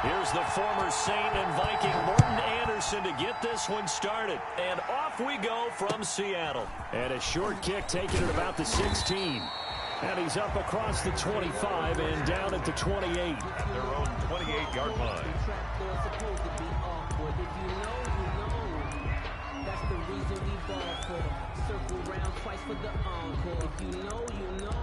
Here's the former Saint and Viking Morten Andersen to get this one started. And off we go from Seattle. And a short kick taken at about the 16. And he's up across the 25 and down at the 28. At their own 28-yard line. That's the reason we ball for. Circle round twice for the encore. If you know, you know.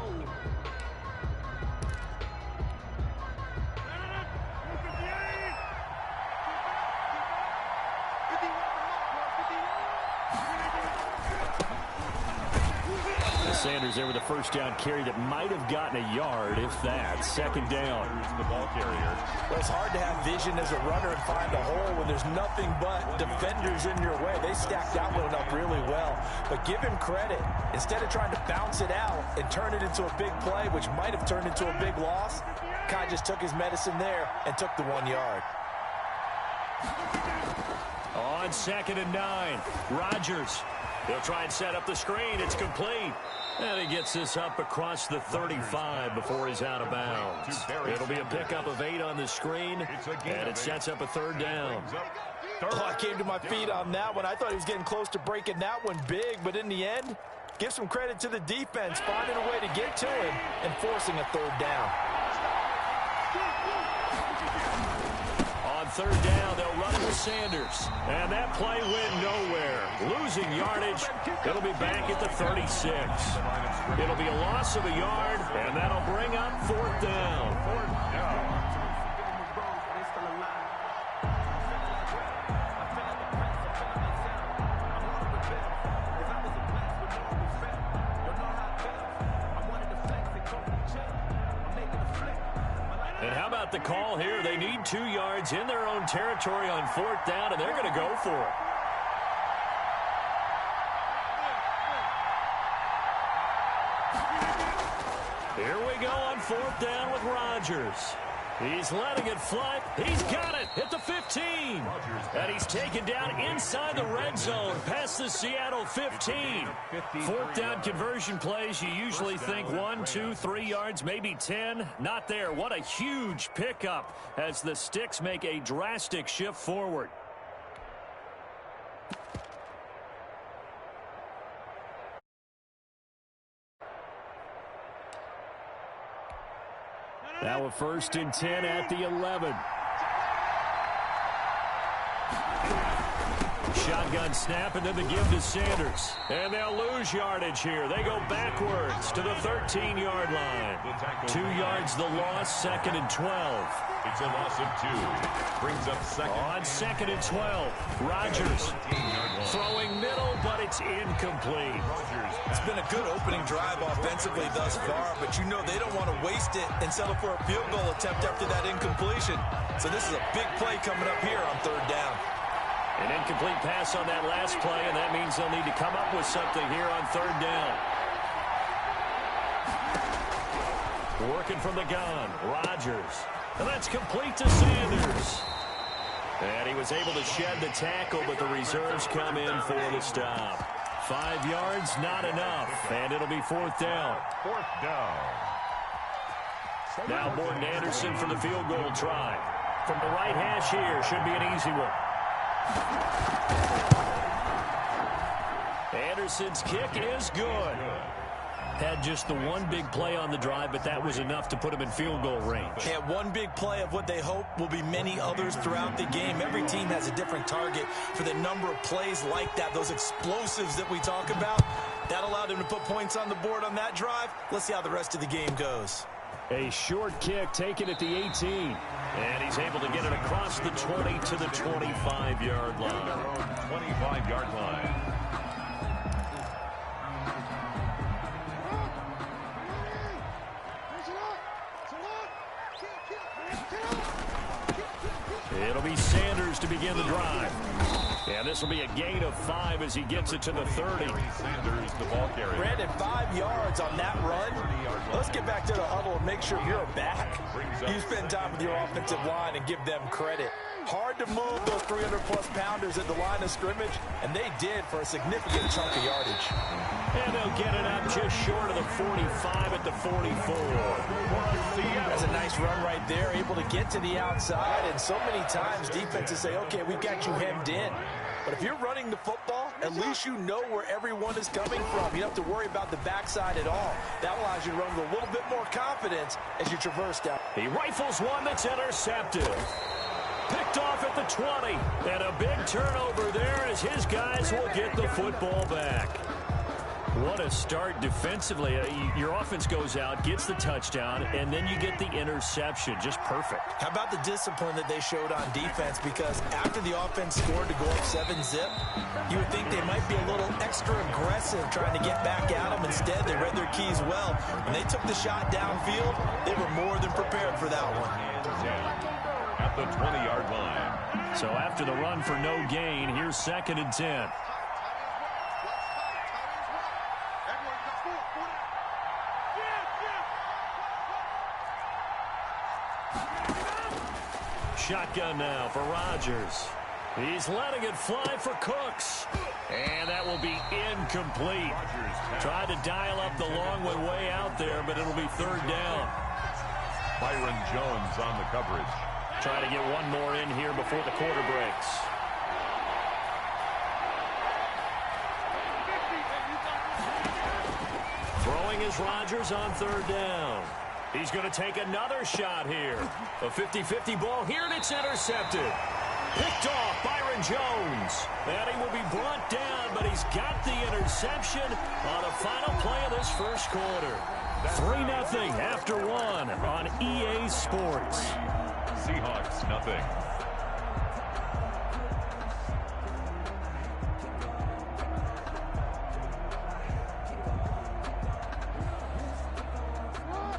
Sanders there with a first down carry that might have gotten a yard, if that. Second down. The ball carrier. Well, it's hard to have vision as a runner and find a hole when there's nothing but defenders in your way. They stacked that one up really well. But give him credit. Instead of trying to bounce it out and turn it into a big play, which might have turned into a big loss, Kai just took his medicine there and took the 1 yard. On 2nd and 9, Rodgers. They'll try and set up the screen. It's complete. And he gets this up across the 35 before he's out of bounds. It'll be a pickup of 8 on the screen, and it sets up a 3rd down. Oh, I came to my feet on that one. I thought he was getting close to breaking that one big, but in the end, give some credit to the defense, finding a way to get to him and forcing a 3rd down. On 3rd down, they'll run it with Sanders. And that play went nowhere. Losing yardage. It'll be back at the 36. It'll be a loss of a yard, and that'll bring up 4th down. And how about the call here? They need 2 yards in their own territory on 4th down, and they're going to go for it. Here we go on 4th down with Rodgers. He's letting it fly. He's got it at the 15. And he's taken down inside the red zone past the Seattle 15. 4th down conversion plays, you usually think 1, 2, 3 yards, maybe 10. Not there. What a huge pickup as the Sticks make a drastic shift forward. Now a 1st and 10 at the 11. Shotgun snap and then the give to Sanders. And they'll lose yardage here. They go backwards to the 13-yard line. 2 yards the loss, 2nd and 12. It's a loss of 2. Brings up 2nd. On 2nd and 12, Rodgers throwing middle, but it's incomplete. It's been a good opening drive offensively thus far, but you know they don't want to waste it and settle for a field goal attempt after that incompletion. So this is a big play coming up here on 3rd down. An incomplete pass on that last play, and that means they'll need to come up with something here on 3rd down. Working from the gun, Rodgers. And that's complete to Sanders. And he was able to shed the tackle, but the reserves come in for the stop. 5 yards, not enough, and it'll be 4th down. 4th down. Now Morten Andersen for the field goal try. From the right hash here, should be an easy one. Anderson's kick is good. Had just the one big play on the drive, but that was enough to put him in field goal range. Yeah, one big play of what they hope will be many others throughout the game. Every team has a different target for the number of plays like that, those explosives that we talk about. That allowed him to put points on the board on that drive. Let's see how the rest of the game goes. A short kick taken at the 18. And he's able to get it across the 20 to the 25-yard line. 25-yard line. It'll be Sanders to begin the drive. And this will be a gain of 5 as he gets it to the 30. Sanders, the ball carrier. Brandon, 5 yards on that run. Let's get back to the huddle and make sure you're back. You spend time with your offensive line and give them credit. Hard to move those 300-plus pounders at the line of scrimmage, and they did for a significant chunk of yardage. And they'll get it up just short of the 45 at the 44. That's a nice run right there, able to get to the outside, and so many times defenses say, okay, we've got you hemmed in. But if you're running the football, at least you know where everyone is coming from. You don't have to worry about the backside at all. That allows you to run with a little bit more confidence as you traverse down. He rifles one that's intercepted. Picked off at the 20. And a big turnover there as his guys will get the football back. What a start defensively. Your offense goes out, gets the touchdown, and then you get the interception. Just perfect. How about the discipline that they showed on defense? Because after the offense scored to go up 7-zip, you would think they might be a little extra aggressive trying to get back at them. Instead, they read their keys well. When they took the shot downfield, they were more than prepared for that one. At the 20-yard line. So after the run for no gain, here's 2nd and 10. Shotgun now for Rodgers. He's letting it fly for Cooks. And that will be incomplete. Tried to dial up the long one way out there, but it'll be 3rd down. Byron Jones on the coverage. Try to get one more in here before the quarter breaks. Throwing is Rodgers on 3rd down. He's going to take another shot here. A 50-50 ball here, and it's intercepted. Picked off Byron Jones. And he will be brought down, but he's got the interception on the final play of this first quarter. 3-0 after 1 on EA Sports. Seahawks, nothing.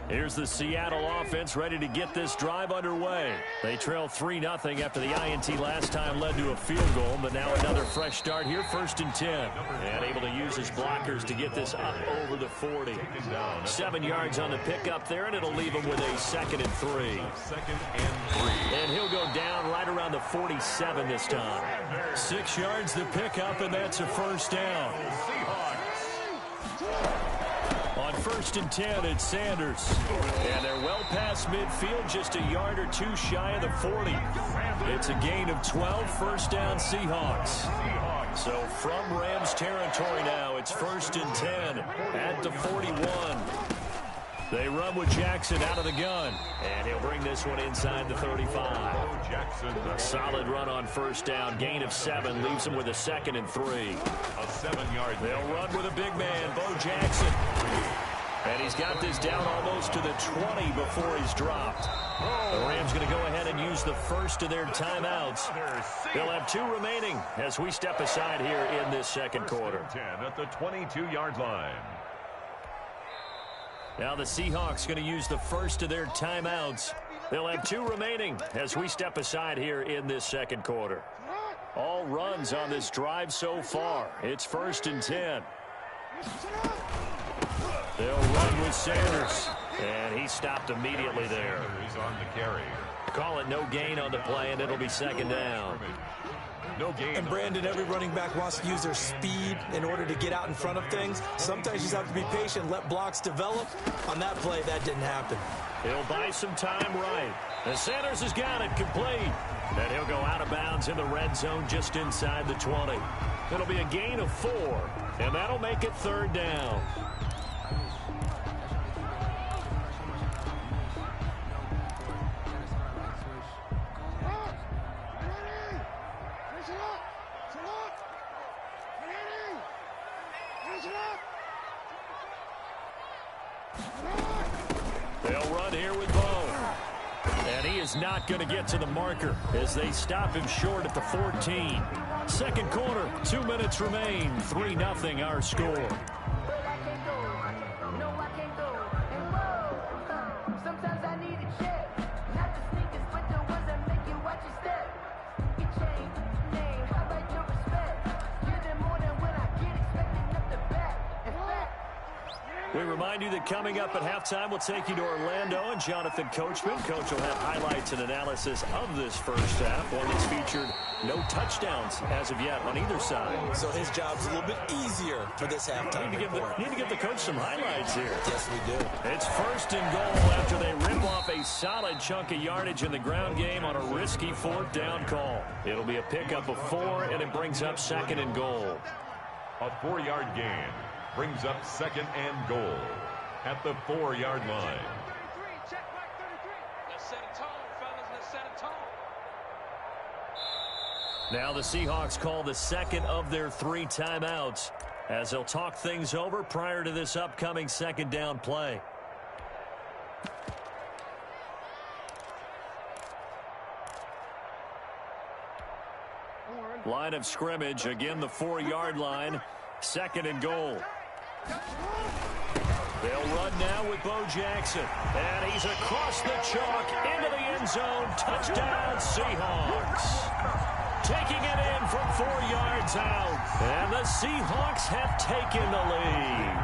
Here's the Seattle offense ready to get this drive underway. They trail 3-0 after the INT last time led to a field goal, but now another fresh start here, 1st and 10. And able to use his blockers to get this up over the 40. 7 yards on the pickup there, and it'll leave him with a 2nd and 3. 2nd and 3. And he'll go down right around the 47 this time. 6 yards to pick up, and that's a 1st down. On 1st and 10, it's Sanders. And they're well past midfield, just a yard or two shy of the 40. It's a gain of 12, 1st down Seahawks. So from Rams territory now, it's 1st and 10 at the 41. They run with Jackson out of the gun. And he'll bring this one inside the 35. A solid run on 1st down. Gain of 7 leaves him with a 2nd and 3. A 7-yard. They'll run with a big man, Bo Jackson. And he's got this down almost to the 20 before he's dropped. The Rams going to go ahead and use the first of their timeouts. They'll have 2 remaining as we step aside here in this second quarter. 10 at the 22-yard line. Now the Seahawks going to use the first of their timeouts. They'll have 2 remaining as we step aside here in this second quarter. All runs on this drive so far. It's 1st and 10. They'll run with Sanders. And he stopped immediately there. He's on the carry. Call it no gain on the play, and it'll be 2nd down. No gain. And Brandon, every running back wants to use their speed in order to get out in front of things. Sometimes you just have to be patient, let blocks develop. On that play, that didn't happen. He'll buy some time right. And Sanders has got it complete. And he'll go out of bounds in the red zone just inside the 20. It'll be a gain of 4, and that'll make it 3rd down. They'll run here with Bo. And he is not going to get to the marker as they stop him short at the 14. Second quarter, 2 minutes remain. 3-0 our score. We remind you that coming up at halftime, we'll take you to Orlando and Jonathan Coachman. Coach will have highlights and analysis of this first half, one that's featured no touchdowns as of yet on either side. So his job's a little bit easier for this halftime. Need to give the coach some highlights here. Yes, we do. It's 1st and goal after they rip off a solid chunk of yardage in the ground game on a risky 4th down call. It'll be a pickup of 4, and it brings up 2nd and goal. A 4-yard gain brings up 2nd and goal at the 4-yard line. Let's set a tone, fellas. Let's set a tone. Now the Seahawks call the 2nd of their 3 timeouts as they'll talk things over prior to this upcoming 2nd down play. Line of scrimmage, again the 4-yard line, 2nd and goal. They'll run now with Bo Jackson, and he's across the chalk into the end zone. Touchdown, Seahawks. Taking it in from 4 yards out, and the Seahawks have taken the lead.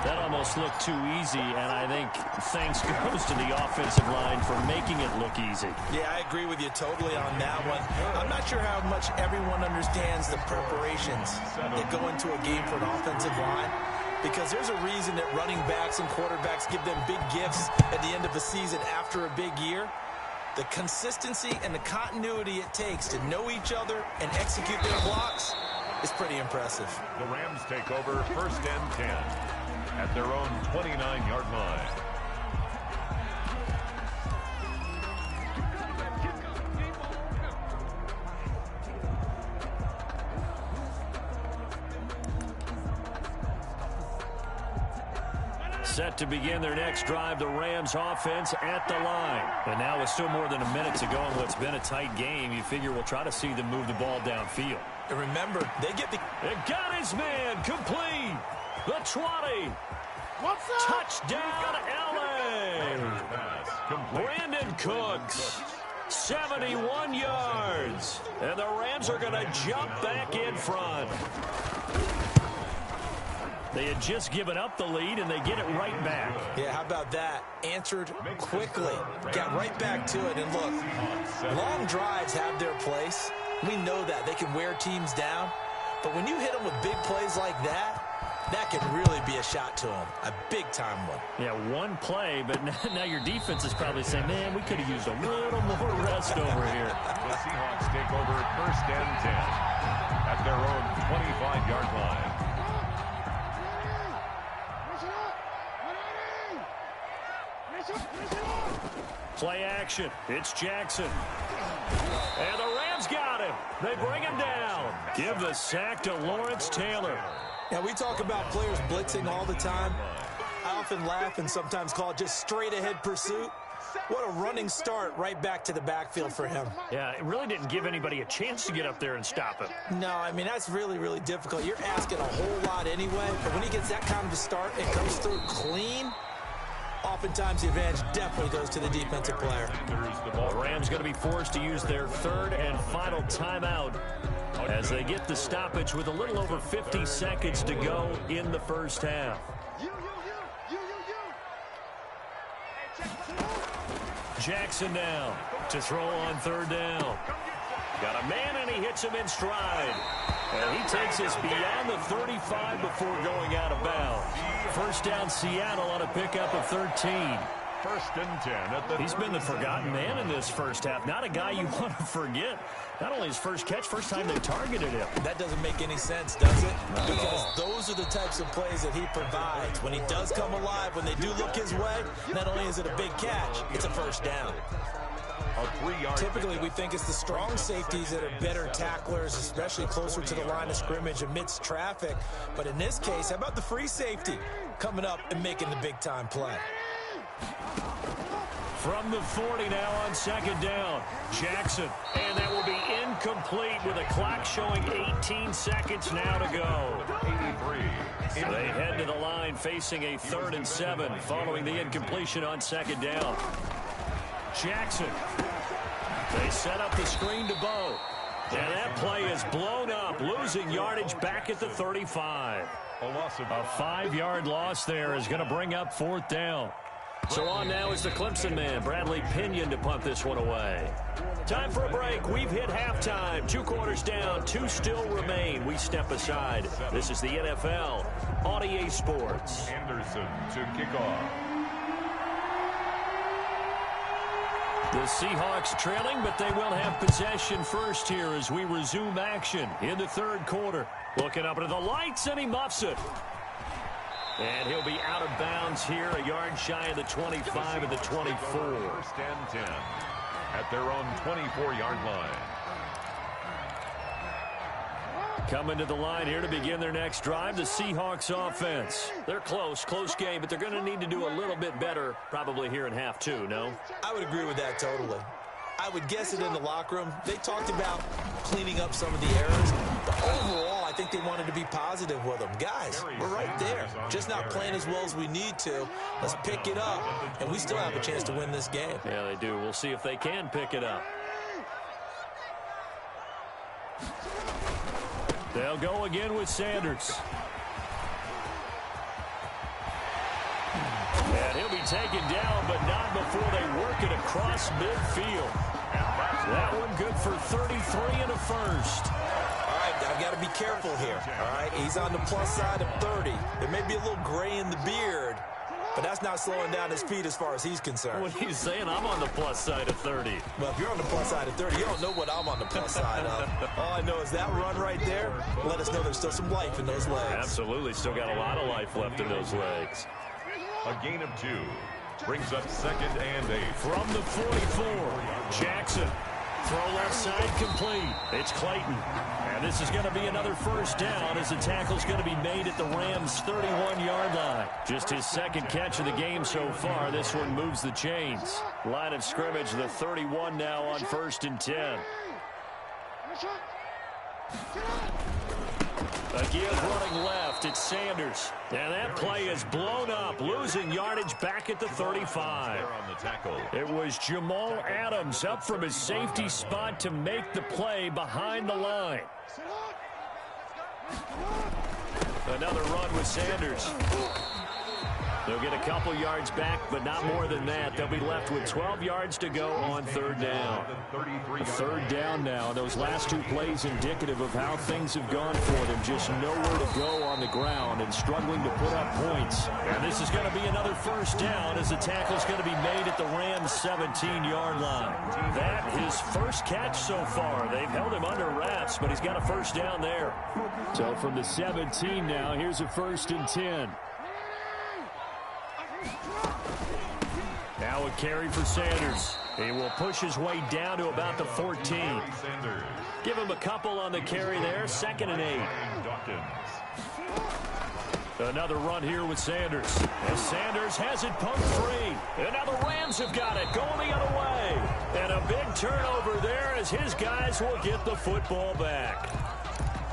That almost looked too easy, and I think thanks goes to the offensive line for making it look easy. Yeah, I agree with you totally on that one. I'm not sure how much everyone understands the preparations that go into a game for an offensive line, because there's a reason that running backs and quarterbacks give them big gifts at the end of the season after a big year. The consistency and the continuity it takes to know each other and execute their blocks is pretty impressive. The Rams take over 1st and 10 at their own 29-yard line. Set to begin their next drive, the Rams offense at the line. And now with still more than a minute to go in what's been a tight game, you figure we'll try to see them move the ball downfield. And remember, they get the... It got his man complete. The 20. Touchdown, L.A. Brandon Cooks, 71 yards. And the Rams are going to jump back in front. They had just given up the lead, and they get it right back. Yeah, how about that? Answered quickly. Got right back to it. And look, long drives have their place. We know that. They can wear teams down. But when you hit them with big plays like that, that can really be a shot to them. A big-time one. Yeah, one play, but now your defense is probably saying, man, we could have used a little more rest over here. The Seahawks take over 1st and 10 at their own 25-yard line. Play action. It's Jackson. And the Rams got him. They bring him down. Give the sack to Lawrence Taylor. Now, we talk about players blitzing all the time. I often laugh and sometimes call it just straight-ahead pursuit. What a running start right back to the backfield for him. Yeah, it really didn't give anybody a chance to get up there and stop him. No, I mean, that's really, really difficult. You're asking a whole lot anyway, but when he gets that kind of a start and comes through clean, oftentimes the advantage definitely goes to the defensive player. The Rams going to be forced to use their 3rd and final timeout as they get the stoppage with a little over 50 seconds to go in the first half. Jackson now to throw on 3rd down. Got a man, and he hits him in stride. And he takes us beyond the 35 before going out of bounds. 1st down, Seattle on a pickup of 13. 1st and 10 at the... He's been the forgotten man in this first half. Not a guy you want to forget. Not only his first catch, first time they targeted him. That doesn't make any sense, does it? Because those are the types of plays that he provides. When he does come alive, when they do look his way, not only is it a big catch, it's a 1st down. Typically, we think it's the strong safeties that are better tacklers, especially closer to the line of scrimmage amidst traffic. But in this case, how about the free safety coming up and making the big-time play? From the 40 now on 2nd down, Jackson. And that will be incomplete with a clock showing 18 seconds now to go. 83. They head to the line facing a 3rd and 7 following the incompletion on 2nd down. Jackson. They set up the screen to Bo. And that play is blown up, losing yardage back at the 35. A 5-yard loss there is going to bring up 4th down. So on now is the Clemson man, Bradley Pinion, to punt this one away. Time for a break. We've hit halftime. 2 quarters down, 2 still remain. We step aside. This is the NFL on EA Sports. Anderson to kick off. The Seahawks trailing, but they will have possession first here as we resume action in the 3rd quarter. Looking up into the lights, and he muffs it. And he'll be out of bounds here, a yard shy of the 25 and the 24. 1st and 10 at their own 24-yard line. Coming to the line here to begin their next drive, the Seahawks offense. They're close game, but they're going to need to do a little bit better probably here in half 2, no? I would agree with that totally. I would guess it in the locker room. They talked about cleaning up some of the errors, but overall, I think they wanted to be positive with them. Guys, we're right there. Just not playing as well as we need to. Let's pick it up, and we still have a chance to win this game. Yeah, they do. We'll see if they can pick it up. They'll go again with Sanders. And he'll be taken down, but not before they work it across midfield. That one good for 33 and a first. All right, I've got to be careful here, all right? He's on the plus side of 30. There may be a little gray in the beard, but that's not slowing down his feet as far as he's concerned. What are you saying? I'm on the plus side of 30. Well, if you're on the plus side of 30, you don't know what I'm on the plus side of. All I know is that run right there let us know there's still some life in those legs. Absolutely. Still got a lot of life left in those legs. A gain of 2 brings up 2nd and 8. From the 44, Jackson. Throw left side complete. It's Clayton. And this is going to be another 1st down as the tackle's going to be made at the Rams' 31-yard line. Just his 2nd catch of the game so far. This one moves the chains. Line of scrimmage, the 31 now on 1st and 10. A give running left, it's Sanders. And that play is blown up, losing yardage back at the 35. On the tackle. It was Jamal Adams up from his safety spot to make the play behind the line. Another run with Sanders. They'll get a couple yards back, but not more than that. They'll be left with 12 yards to go on 3rd down. 3rd down now. Those last 2 plays indicative of how things have gone for them. Just nowhere to go on the ground and struggling to put up points. And this is going to be another 1st down as the tackle's going to be made at the Rams' 17-yard line. That his 1st catch so far. They've held him under wraps, but he's got a 1st down there. So from the 17 now, here's a 1st and 10. Now a carry for Sanders. He will push his way down to about the 14. Give him a couple on the carry there. 2nd and 8. Another run here with Sanders. And Sanders has it pumped free. And now the Rams have got it going the other way. And a big turnover there as his guys will get the football back.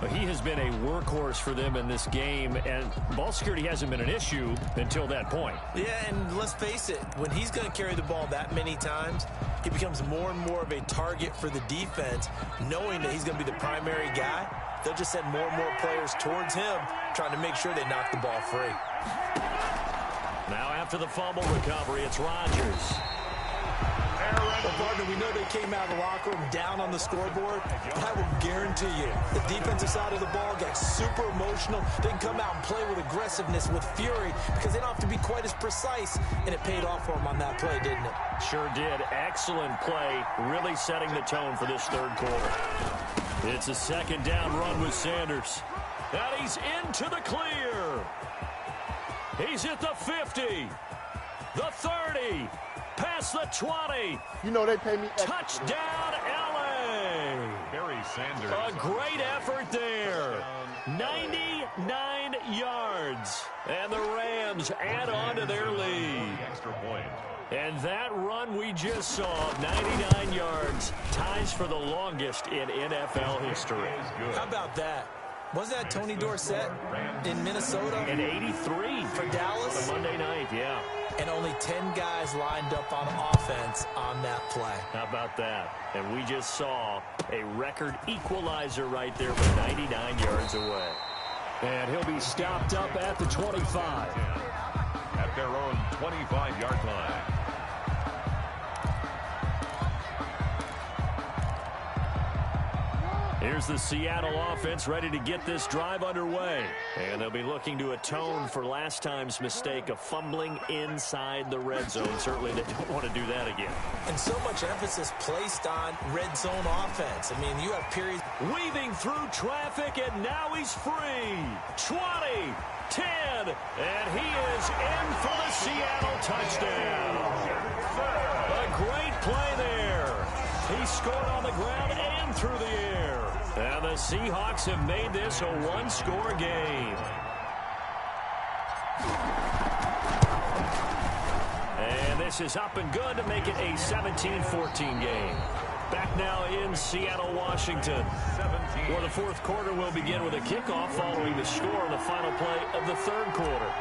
But he has been a workhorse for them in this game, and ball security hasn't been an issue until that point. Yeah, and let's face it, when he's going to carry the ball that many times, he becomes more and more of a target for the defense, knowing that he's going to be the primary guy. They'll just send more and more players towards him, trying to make sure they knock the ball free. Now after the fumble recovery, it's Rodgers. Well, partner, we know they came out of the locker room down on the scoreboard, but I will guarantee you the defensive side of the ball got super emotional. They can come out and play with aggressiveness, with fury, because they don't have to be quite as precise, and it paid off for them on that play, didn't it? Sure did. Excellent play, really setting the tone for this 3rd quarter. It's a 2nd down run with Sanders. And he's into the clear. He's at the 50, the 30. Past the 20. You know they pay me extra. Touchdown, L.A. Barry Sanders. A great effort there. 99 yards. And the Rams add on to their lead. Extra point. And that run we just saw, 99 yards, ties for the longest in NFL history. How about that? Was that Tony Dorsett in Minnesota? In 83. For Dallas? The Monday night, yeah. and only 10 guys lined up on offense on that play. How about that? And we just saw a record equalizer right there from 99 yards away. And he'll be stopped up at the 25. At their own 25-yard line. Here's the Seattle offense ready to get this drive underway. And they'll be looking to atone for last time's mistake of fumbling inside the red zone. Certainly they don't want to do that again. And so much emphasis placed on red zone offense. I mean, you have periods. Weaving through traffic, and now he's free. 20, 10, and he is in for the Seattle touchdown. A great play there. He scored on the ground and through the air. And the Seahawks have made this a one-score game. And this is up and good to make it a 17-14 game. Back now in Seattle, Washington. Well, the fourth quarter will begin with a kickoff following the score on the final play of the third quarter.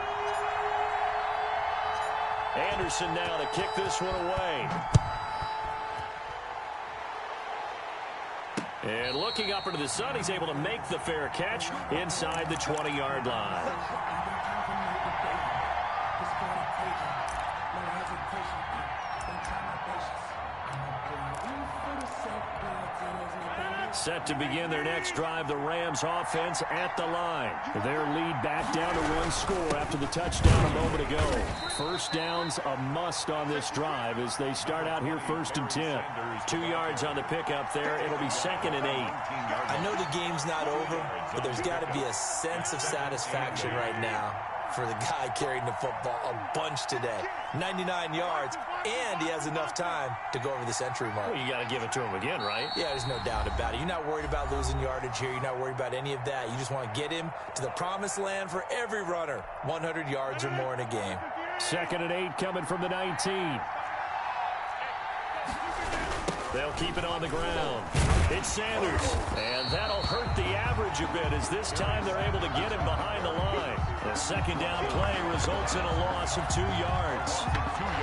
Anderson now to kick this one away. And looking up into the sun, he's able to make the fair catch inside the 20-yard line. Set to begin their next drive, the Rams offense at the line. Their lead back down to one score after the touchdown a moment ago. First down's a must on this drive as they start out here 1st and 10. 2 yards on the pickup there. It'll be 2nd and 8. I know the game's not over, but there's got to be a sense of satisfaction right now for the guy carrying the football a bunch today. 99 yards, and he has enough time to go over the century mark. Well, you got to give it to him again, right? Yeah, there's no doubt about it. You're not worried about losing yardage here. You're not worried about any of that. You just want to get him to the promised land for every runner. 100 yards or more in a game. 2nd and 8 coming from the 19. They'll keep it on the ground. It's Sanders. And that'll hurt the average a bit as this time they're able to get him behind the line. The second down play results in a loss of 2 yards.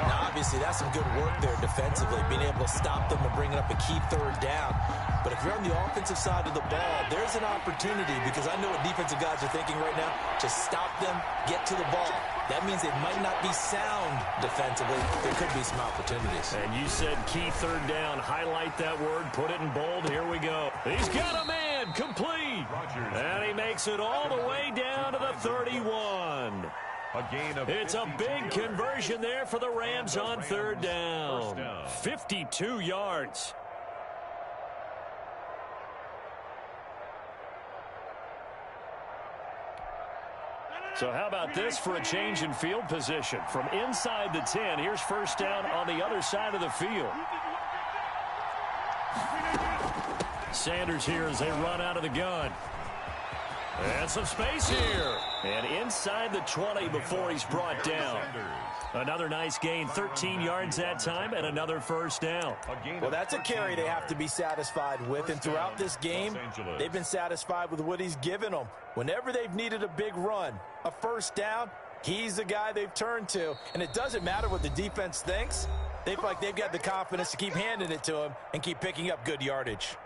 Now, obviously, that's some good work there defensively, being able to stop them and bringing up a key third down. But if you're on the offensive side of the ball, there's an opportunity because I know what defensive guys are thinking right now. Just stop them, get to the ball. That means they might not be sound defensively. There could be some opportunities. And you said key third down. Highlight that word. Put it in bold. Here we go. He's got a man. Complete. And he makes it all the way down to the 31. It's a big conversion there for the Rams on third down. 52 yards. So how about this for a change in field position? From inside the 10, here's first down on the other side of the field. Sanders here as they run out of the gun. And some space here. And inside the 20 before he's brought down. Another nice gain, 13 yards that time, and another first down. Well, that's a carry they have to be satisfied with. And throughout this game, they've been satisfied with what he's given them. Whenever they've needed a big run, a first down, he's the guy they've turned to. And it doesn't matter what the defense thinks. They feel like they've got the confidence to keep handing it to him and keep picking up good yardage.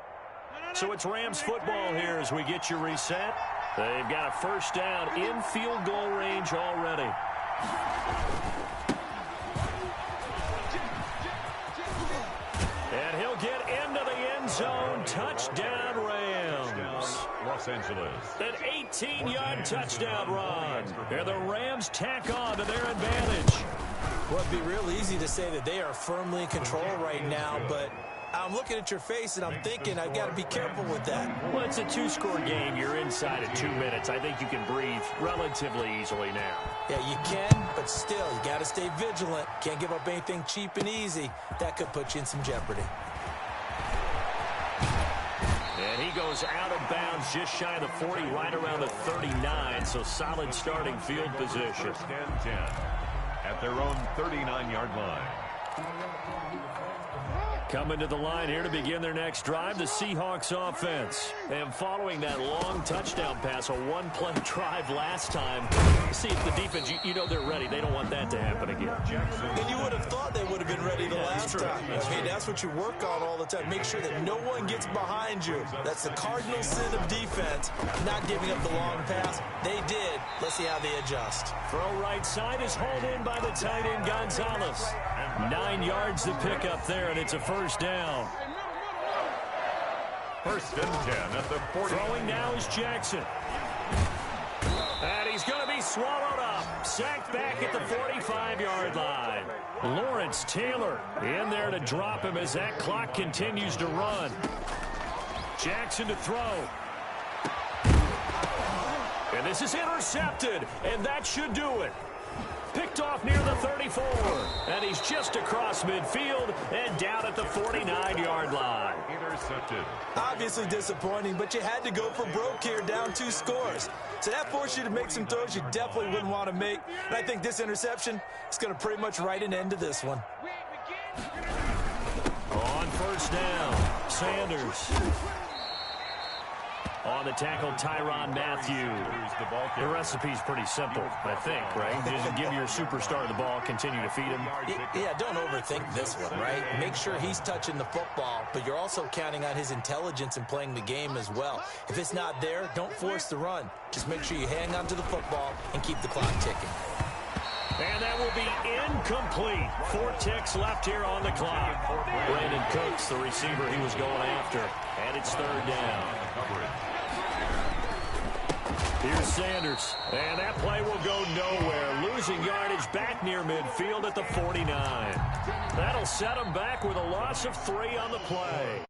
So it's Rams football here as we get you reset. They've got a first down in field goal range already. And he'll get into the end zone. Touchdown, Rams. Los Angeles. An 18-yard touchdown run. And the Rams tack on to their advantage. Well, it'd be real easy to say that they are firmly in control right now, but I'm looking at your face and I'm thinking I've got to be careful with that. Well, it's a two-score game. You're inside of 2 minutes. I think you can breathe relatively easily now. Yeah, you can, but still, you got to stay vigilant. Can't give up anything cheap and easy. That could put you in some jeopardy. And he goes out of bounds just shy of the 40, right around the 39, so solid starting field position. First and 10 at their own 39-yard line. Coming to the line here to begin their next drive, the Seahawks offense. And following that long touchdown pass, a one-play drive last time, see if the defense, you know they're ready. They don't want that to happen again. And you would have thought they would have been ready the last time. I mean, that's what you work on all the time. Make sure that no one gets behind you. That's the cardinal sin of defense, not giving up the long pass. They did. Let's see how they adjust. Throw right side is hauled in by the tight end, Gonzalez. 9 yards to pick up there, and it's a first down. First and 10 at the 40. Throwing now is Jackson. And he's going to be swallowed up. Sacked back at the 45-yard line. Lawrence Taylor in there to drop him as that clock continues to run. Jackson to throw. And this is intercepted, and that should do it. Picked off near the 34, and he's just across midfield and down at the 49-yard line. Intercepted. Obviously disappointing, but you had to go for broke here, down 2 scores. So that forced you to make some throws you definitely wouldn't want to make. And I think this interception is going to pretty much write an end to this one. On first down, Sanders. On the tackle, Tyrann Mathieu. The recipe's pretty simple, I think, right? Just give your superstar the ball, continue to feed him. Yeah, don't overthink this one, right? Make sure he's touching the football, but you're also counting on his intelligence in playing the game as well. If it's not there, don't force the run. Just make sure you hang on to the football and keep the clock ticking. And that will be incomplete. 4 ticks left here on the clock. Brandon Cooks, the receiver he was going after. And it's third down. Here's Sanders. And that play will go nowhere. Losing yardage back near midfield at the 49. That'll set him back with a loss of 3 on the play.